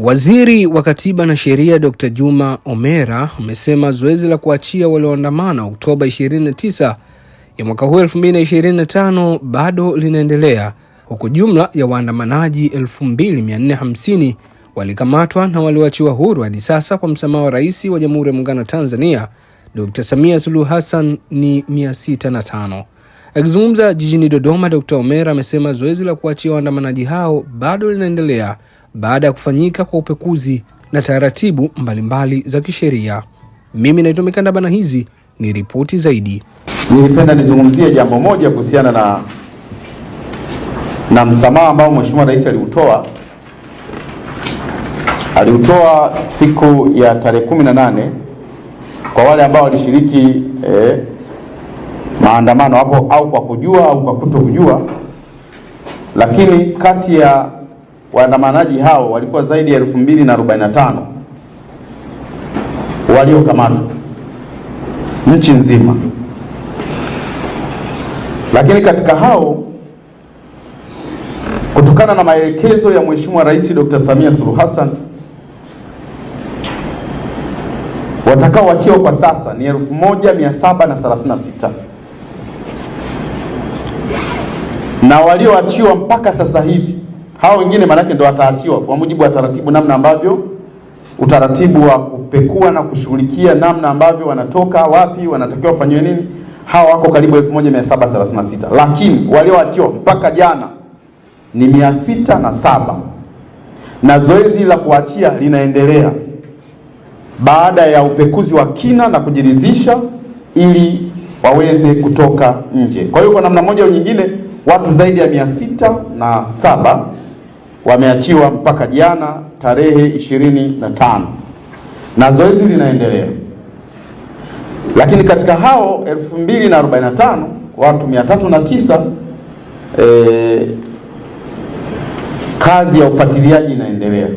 Waziri wa Katiba na Sheria Dr. Juma Omera amesema zoezi la kuachia walioandamana Oktoba 29 ya mwaka huu 2025 bado linaendelea, huku jumla ya waandamanaji 2450 walikamatwa na walioachiwa huru hadi sasa kwa msamaha wa Rais wa Jamhuri ya Muungano wa Tanzania Dr. Samia Suluhu Hassan ni 605. Akizungumza jijini Dodoma, Dr. Omera amesema zoezi la kuachia waandamanaji hao bado linaendelea baada ya kufanyika kwa upekuzi na taratibu mbalimbali za kisheria. Mimi naitwa Mikanda, na hizi ni ripoti zaidi. Nilipenda nizungumzie jambo moja kuhusiana na msamaha ambao Mheshimiwa Rais aliutoa siku ya tarehe 18 kwa wale ambao walishiriki maandamano hapo, au kwa kujua au kwa kutokujua. Lakini kati ya waandamanaji hao walikuwa zaidi ya 2045 waliokamatwa nchi nzima. Lakini katika hao, kutokana na maelekezo ya Mheshimiwa Rais Dr. Samia Suluhu Hassan, watakaoachiwa kwa sasa ni 1736, na walioachiwa mpaka sasa hivi, hao wengine manake ndo wataachiwa kwa mujibu wa taratibu, namna ambavyo utaratibu wa kupekua na kushughulikia namna ambavyo wanatoka wapi, wanatakiwa wafanywe nini. Hao wako karibu 1736, lakini walioachiwa mpaka jana ni 607, na zoezi la kuachia linaendelea baada ya upekuzi wa kina na kujiridhisha ili waweze kutoka nje. Kwa hiyo kwa namna moja au nyingine watu zaidi ya 607 wameachiwa mpaka jana tarehe 25, na zoezi linaendelea. Lakini katika hao 2045 watu 309 kazi ya ufuatiliaji inaendelea.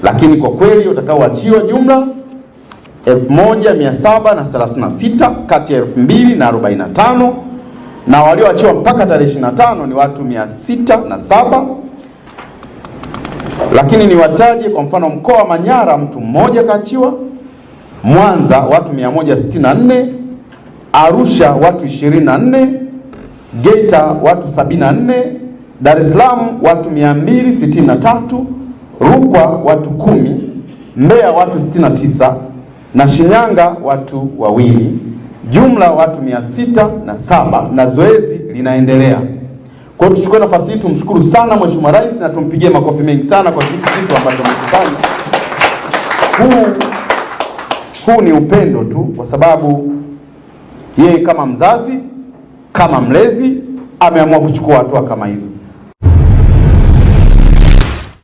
Lakini kwa kweli watakaoachiwa jumla 1736 kati ya 2045, na walioachiwa mpaka tarehe 25 ni watu 607. Lakini ni wataje kwa mfano: mkoa wa Manyara mtu mmoja kaachiwa, Mwanza watu 164, Arusha watu 24, Geita watu 74, Dar es Salaam watu 263, Rukwa watu 10, Mbeya watu 69 na Shinyanga watu 2. Jumla watu 607, na zoezi linaendelea. Kwa hiyo tuchukue nafasi hii tumshukuru sana Mheshimiwa Rais na tumpigie makofi mengi sana kwa kitu ambacho amekifanya. Huu ni upendo tu, kwa sababu yeye kama mzazi, kama mlezi ameamua kuchukua hatua kama hizo.